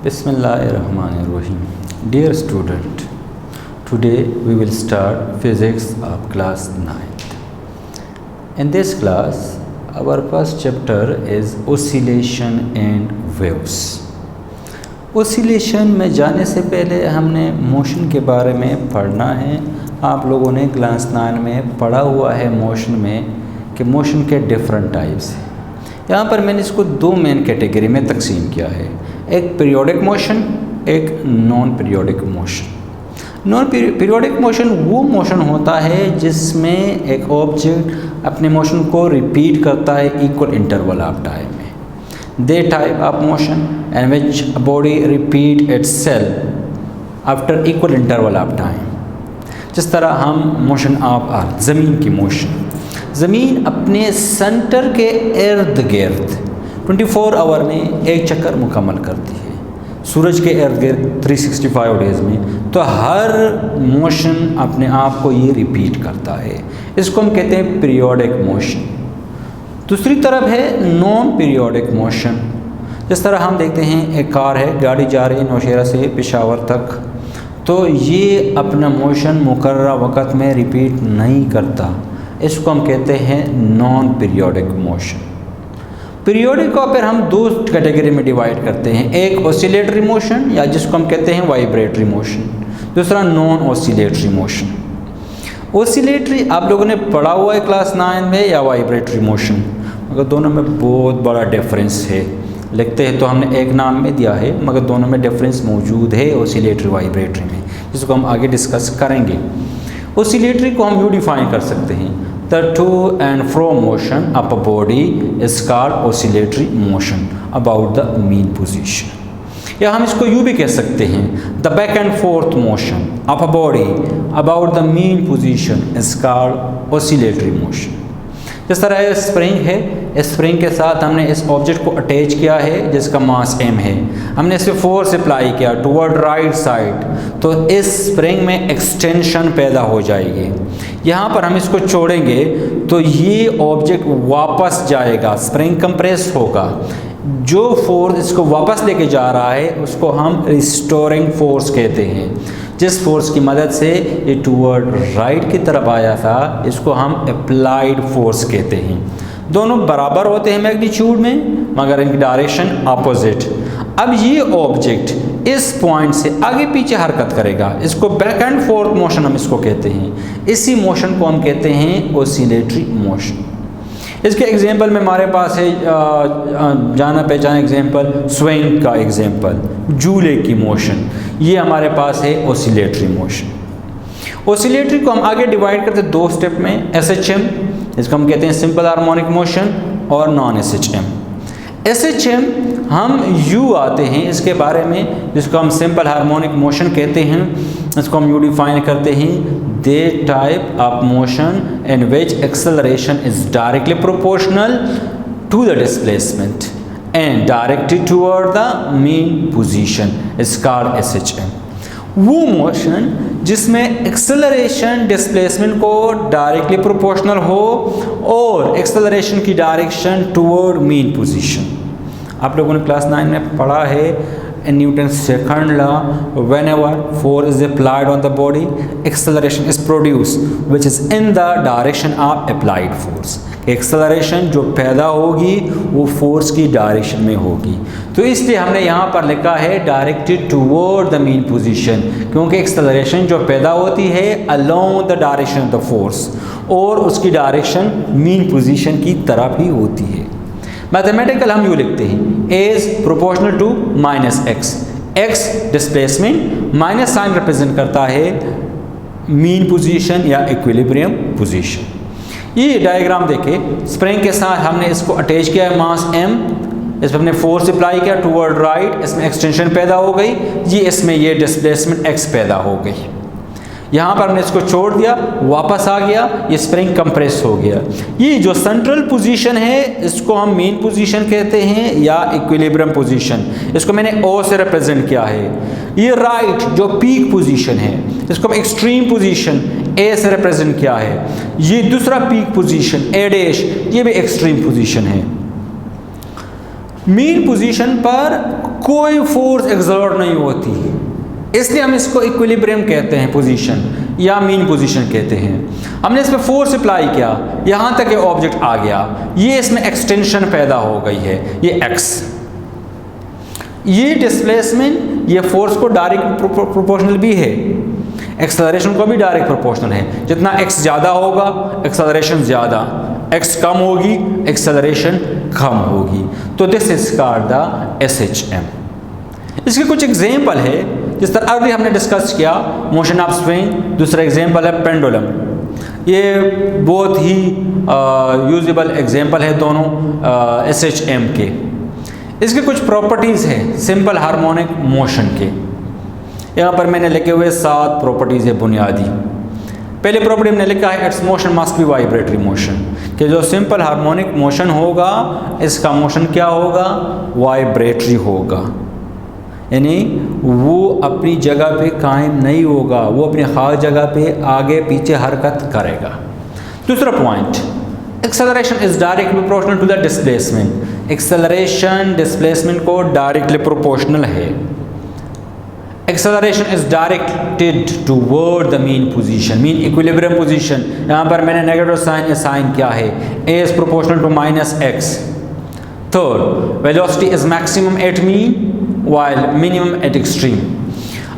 Bismillahirrahmanirrahim. Dear student, today we will start physics of class 9th. In this class, our first chapter is oscillation and waves. Oscillation में जाने से पहले हमने motion के बारे में पढ़ना है। आप लोगों ने क्लास 9 में पढ़ा हुआ है मोशन में कि मोशन के डिफरेंट टाइप्स हैं। यहाँ पर मैंने इसको दो मेन कैटेगरी में तकसीम किया है, एक पीरियोडिक मोशन, एक non periodic motion. Non periodic motion वो मोशन होता है जिसमें एक ऑब्जेक्ट अपने मोशन को रिपीट करता है इक्वल इंटरवल ऑफ टाइम में। The type of motion and which body repeat itself after equal interval of time. जिस तरह हम मोशन ऑफ अर्थ, ज़मीन की मोशन, ज़मीन अपने सेंटर के इर्द गिर्द 24 आवर में एक चक्कर मुकम्मल करती है, सूरज के इर्द गिर्द 365 डेज़ में। तो हर मोशन अपने आप को ये रिपीट करता है, इसको हम कहते हैं पीरियोडिक मोशन। दूसरी तरफ है नॉन पीरियोडिक मोशन। जिस तरह हम देखते हैं एक कार है, गाड़ी जा रही है नौशेरा से पेशावर तक, तो ये अपना मोशन मुकर्रर वक़्त में रिपीट नहीं करता, इसको हम कहते हैं नॉन पीरियोडिक मोशन। पीरियोडिक को फिर हम दो कैटेगरी में डिवाइड करते हैं, एक ऑसिलेटरी मोशन या जिसको हम कहते हैं वाइब्रेटरी मोशन, दूसरा नॉन ऑसिलेटरी मोशन। ऑसिलेटरी आप लोगों ने पढ़ा हुआ है क्लास 9 में, या वाइब्रेटरी मोशन, मगर दोनों में बहुत बड़ा डिफरेंस है। लिखते हैं तो हमने एक नाम में दिया है, मगर दोनों में डिफरेंस मौजूद है ऑसिलेटरी वाइब्रेटरी में, जिसको हम आगे डिस्कस करेंगे। ऑसिलेटरी को हम यूँ डिफाइन कर सकते हैं, the two and fro motion of a body is called oscillatory motion about the mean position. या हम इसको यूँ भी कह सकते हैं, the back and fourth motion of a body about the mean position is called oscillatory motion. जिस तरह स्प्रिंग है, स्प्रिंग के साथ हमने इस ऑब्जेक्ट को अटैच किया है जिसका मास m है, हमने इसे फोर्स अप्लाई किया टुवर्ड राइट साइड, तो इस स्प्रिंग में एक्सटेंशन पैदा हो जाएगी। यहाँ पर हम इसको छोड़ेंगे तो ये ऑब्जेक्ट वापस जाएगा, स्प्रिंग कंप्रेस होगा, जो फोर्स इसको वापस लेके जा रहा है उसको हम रिस्टोरिंग फोर्स कहते हैं। जिस फोर्स की मदद से ये टूवर्ड राइट की तरफ आया था, इसको हम अप्लाइड फोर्स कहते हैं। दोनों बराबर होते हैं मैग्नीट्यूड में, मगर इनकी डायरेक्शन अपोजिट। अब ये ऑब्जेक्ट इस पॉइंट से आगे पीछे हरकत करेगा, इसको बैक एंड फोर्थ मोशन हम इसको कहते हैं। इसी मोशन को हम कहते हैं ऑसिलेटरी मोशन। इसके एग्जांपल में हमारे पास है जाना पहचाना एग्जांपल, स्विंग का एग्जांपल, झूले की मोशन, ये हमारे पास है ऑसिलेटरी मोशन। ऑसिलेटरी को हम आगे डिवाइड करते हैं दो स्टेप में, SHM, इसको हम कहते हैं सिंपल हार्मोनिक मोशन, और नॉन SHM। SHM हम यू आते हैं इसके बारे में, जिसको हम सिंपल हार्मोनिक मोशन कहते हैं, इसको हम यू डिफाइन करते हैं, the type of motion in which acceleration is directly proportional to the displacement and directed toward the mean position is called SHM। वो मोशन जिसमें एक्सेलरेशन डिस्प्लेसमेंट को डायरेक्टली प्रोपोर्शनल हो और एक्सेलरेशन की डायरेक्शन टुवर्ड मीन पोजीशन। आप लोगों ने class 9 में पढ़ा है Newton second law, whenever force is applied on the body, acceleration is produced which is in the direction of applied force। Acceleration जो पैदा होगी वो फोर्स की डायरेक्शन में होगी, तो इसलिए हमने यहाँ पर लिखा है directed toward the mean position, क्योंकि एक्सेलरेशन जो पैदा होती है along the direction of the force, और उसकी डायरेक्शन मीन पोजीशन की तरफ ही होती है। मैथमेटिकल हम यूँ लिखते हैं, a is proportional to minus x, x displacement, minus sign represent करता है मीन पोजीशन या इक्विलिब्रियम पोजीशन। ये डायग्राम देखे, स्प्रिंग के साथ हमने इसको अटैच किया है मास m, इस पर हमने फोर्स अप्लाई किया टुवर्ड राइट, इसमें एक्सटेंशन पैदा हो गई, ये इसमें ये डिस्प्लेसमेंट x पैदा हो गई। यहाँ पर हमने इसको छोड़ दिया, वापस आ गया, ये स्प्रिंग कंप्रेस हो गया। ये जो सेंट्रल पोजीशन है इसको हम मीन पोजीशन कहते हैं या इक्विलिब्रियम पोजीशन, इसको मैंने O से रिप्रेजेंट किया है। ये राइट जो पीक पोजीशन है इसको हम एक्सट्रीम पोजीशन A से रिप्रेजेंट किया है। ये दूसरा पीक पोजीशन A डैश, ये भी एक्सट्रीम पोजीशन है। मीन पोजीशन पर कोई फोर्स एक्सर्ट नहीं होती, इसलिए हम इसको इक्विलिब्रियम कहते हैं पोजीशन या मीन पोजीशन कहते हैं। हमने इस पर फोर्स अप्लाई किया, यहाँ तक ये ऑब्जेक्ट आ गया, ये इसमें एक्सटेंशन पैदा हो गई है, ये एक्स, ये डिस्प्लेसमेंट ये फोर्स को डायरेक्ट प्रोपोर्शनल भी है, एक्सेलरेशन को भी डायरेक्ट प्रोपोर्शनल है। जितना एक्स ज़्यादा होगा एक्सेलरेशन ज़्यादा, एक्स कम होगी एक्सेलरेशन कम होगी। तो this is called the SHM। इसके कुछ एग्जाम्पल है, जिस तरह अभी हमने डिस्कस किया मोशन ऑफ स्विंग, दूसरा एग्जाम्पल है पेंडुलम। ये बहुत ही यूजेबल एग्जाम्पल है दोनों SHM के। इसके कुछ प्रॉपर्टीज़ हैं सिंपल हार्मोनिक मोशन के, यहाँ पर मैंने लिखे हुए 7 प्रॉपर्टीज़ है बुनियादी। पहले प्रॉपर्टी हमने लिखा है it's motion must be vibratory motion, कि जो सिंपल हार्मोनिक मोशन होगा इसका मोशन क्या होगा, वाइब्रेटरी होगा, यानी वो अपनी जगह पे कायम नहीं होगा, वो अपनी खास जगह पे आगे पीछे हरकत करेगा। दूसरा point, acceleration is directly proportional to the displacement, acceleration displacement को डायरेक्टली प्रोपोर्शनल है। Acceleration is directed toward the mean position, mean equilibrium position. यहाँ पर मैंने नेगेटिव साइन असाइन किया है, a is proportional to -x। Third, velocity is maximum at mean while minimum at extreme.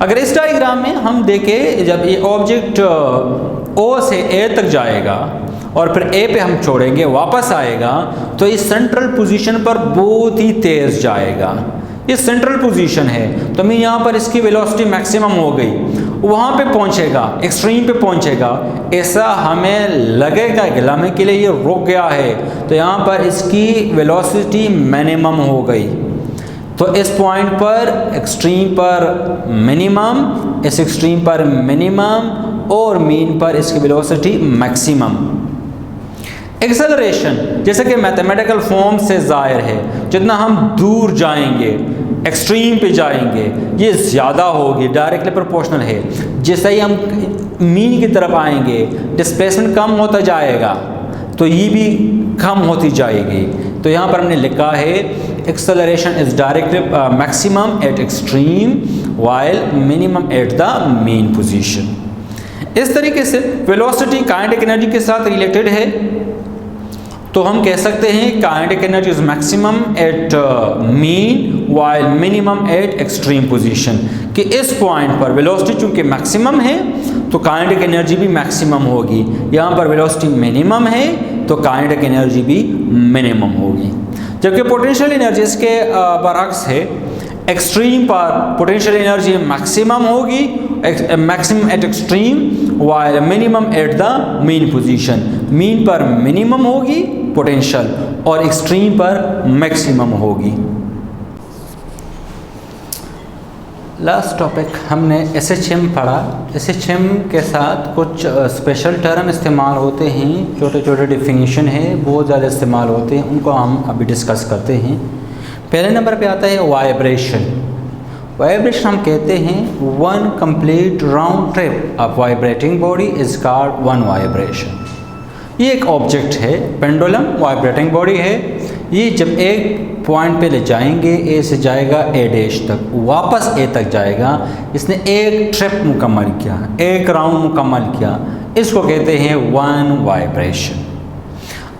अगर इस diagram में हम देखें, जब ये ऑब्जेक्ट O से A तक जाएगा और फिर A पे हम छोड़ेंगे, वापस आएगा, तो इस सेंट्रल पोजीशन पर बहुत ही तेज जाएगा। ये सेंट्रल पोजीशन है, तो मैं यहाँ पर इसकी वेलोसिटी मैक्सिमम हो गई, वहाँ पे पहुँचेगा, एक्सट्रीम पे पहुँचेगा, ऐसा हमें लगेगा कि लम्हे के लिए ये रुक गया है, तो यहाँ पर इसकी वेलोसिटी मिनिमम हो गई। तो इस पॉइंट पर एक्सट्रीम पर मिनिमम, इस एक्सट्रीम पर मिनिमम और मीन पर इसकी वेलोसिटी मैक्सिमम। एक्सेलरेशन जैसे कि मैथमेटिकल फॉर्म से ज़ाहिर है, जितना हम दूर जाएंगे एक्सट्रीम पे जाएंगे ये ज़्यादा होगी, डायरेक्टली प्रोपोर्शनल है। जैसे ही हम मीन की तरफ आएंगे डिस्प्लेसमेंट कम होता जाएगा, तो ये भी कम होती जाएगी। तो यहाँ पर हमने लिखा है acceleration is directly maximum eight extreme while minimum at the mean position. इस तरीके से वेलोसिटी काइनेटिक एनर्जी के साथ रिलेटेड है, तो हम कह सकते हैं kinetic energy is maximum at mean while minimum at extreme position, कि इस पॉइंट पर वेलोसिटी चूंकि मैक्सिमम है तो काइनेटिक एनर्जी भी मैक्सिमम होगी, यहाँ पर वेलोसिटी मिनिमम है तो काइनेटिक एनर्जी भी मिनिमम होगी। जबकि पोटेंशियल एनर्जी इसके बरअक्स है, एक्सट्रीम पर पोटेंशियल एनर्जी मैक्सिमम होगी, maximum eight extreme while minimum at the mean position. Mean पर मिनिमम होगी पोटेंशियल और एक्सट्रीम पर मैक्सिमम होगी। लास्ट टॉपिक हमने SHM पढ़ा। SHM के साथ कुछ स्पेशल टर्म इस्तेमाल होते हैं, छोटे छोटे डिफिनीशन है, बहुत ज़्यादा इस्तेमाल होते हैं, उनको हम अभी डिस्कस करते हैं। पहले नंबर पे आता है वाइब्रेशन। वाइब्रेशन हम कहते हैं one complete round trip of vibrating body is called one vibration. ये एक ऑब्जेक्ट है, पेंडुलम वाइब्रेटिंग बॉडी है, ये जब एक पॉइंट पे ले जाएंगे, ए से जाएगा ए डैश तक, वापस ए तक जाएगा, इसने एक ट्रिप मुकम्मल किया, एक राउंड मुकम्मल किया, इसको कहते हैं वन वाइब्रेशन।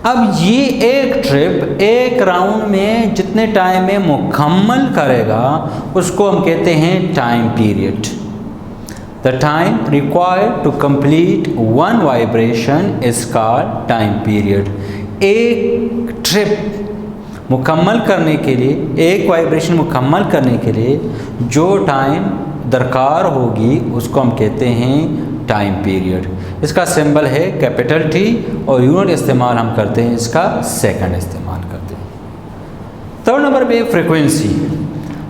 अब ये एक ट्रिप एक राउंड में जितने टाइम में मुकम्मल करेगा उसको हम कहते हैं time period. The time required to complete one vibration is called time period. एक ट्रिप मुकम्मल करने के लिए, एक वाइब्रेशन मुकम्मल करने के लिए जो टाइम दरकार होगी उसको हम कहते हैं टाइम पीरियड। इसका सिंबल है कैपिटल T और यूनिट इस्तेमाल हम करते हैं इसका सेकंड इस्तेमाल करते हैं। थर्ड नंबर पे frequency.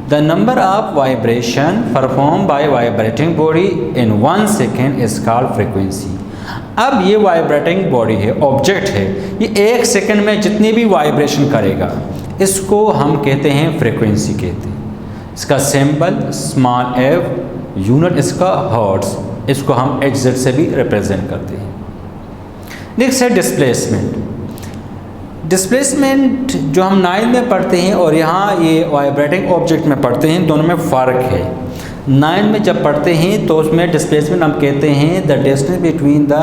The number of vibration perform by vibrating body in 1 second is called frequency. अब ये वाइब्रेटिंग बॉडी है, ऑब्जेक्ट है, ये 1 सेकेंड में जितनी भी वाइब्रेशन करेगा इसको हम कहते हैं फ्रीक्वेंसी कहते हैं। इसका सिंबल स्मॉल f, यूनिट इसका हर्ट्ज, इसको हम HZ से भी रिप्रेजेंट करते हैं। नेक्स्ट है डिस्प्लेसमेंट। डिस्प्लेसमेंट जो हम 9 में पढ़ते हैं और यहाँ ये वाइब्रेटिंग ऑब्जेक्ट में पढ़ते हैं, दोनों में फ़र्क है। 9 में जब पढ़ते हैं तो उसमें डिस्प्लेसमेंट हम कहते हैं the distance between the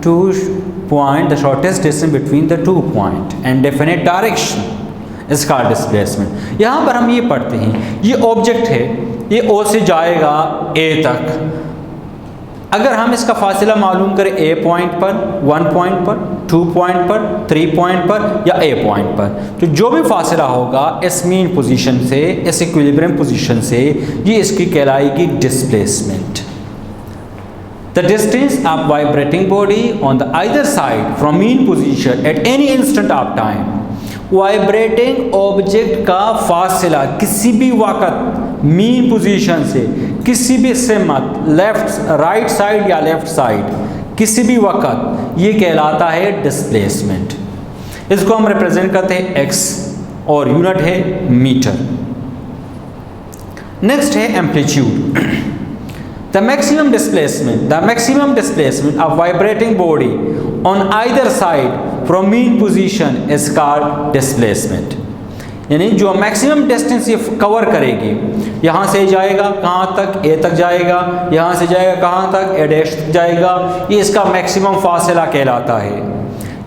2 point, the shortest distance between the 2 point and definite direction, इसका डिस्प्लेसमेंट। यहाँ पर हम ये पढ़ते हैं, ये ऑब्जेक्ट है, ये ओ से जाएगा ए तक। अगर हम इसका फासला मालूम करें ए पॉइंट पर, 1 पॉइंट पर, 2 पॉइंट पर, 3 पॉइंट पर या ए पॉइंट पर, तो जो भी फासला होगा इस मीन पोजीशन से, इस इक्विलिब्रियम पोजीशन से, ये इसकी कहलाएगी displacement. The distance of vibrating body on the either side from mean position at any instant of time. Vibrating object का फासला किसी भी वक्त मीन पोजीशन से किसी भी सिमत, लेफ्ट राइट साइड या लेफ्ट साइड, किसी भी वक्त, ये कहलाता है डिस्प्लेसमेंट। इसको हम रिप्रेजेंट करते हैं एक्स और यूनिट है मीटर। नेक्स्ट है amplitude. The maximum displacement of vibrating body on either side from mean position is called displacement. यानी जो मैक्सिमम डिस्टेंस ये कवर करेगी, यहाँ से जाएगा कहाँ तक, ए तक जाएगा, यहाँ से जाएगा कहाँ तक, ए डैश तक जाएगा, ये इसका मैक्सिमम फासला कहलाता है।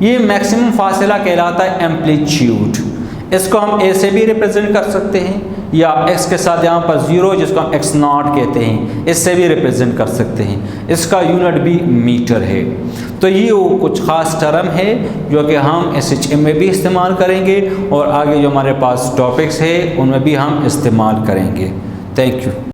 ये मैक्सिमम फासला कहलाता है एम्पलीट्यूड। इसको हम ए से भी रिप्रेजेंट कर सकते हैं या एक्स के साथ यहाँ पर 0 जिसको हम x0 कहते हैं, इससे भी रिप्रेजेंट कर सकते हैं। इसका यूनिट भी मीटर है। तो ये वो कुछ ख़ास टर्म है जो कि हम SHM में भी इस्तेमाल करेंगे और आगे जो हमारे पास टॉपिक्स है उनमें भी हम इस्तेमाल करेंगे। Thank you.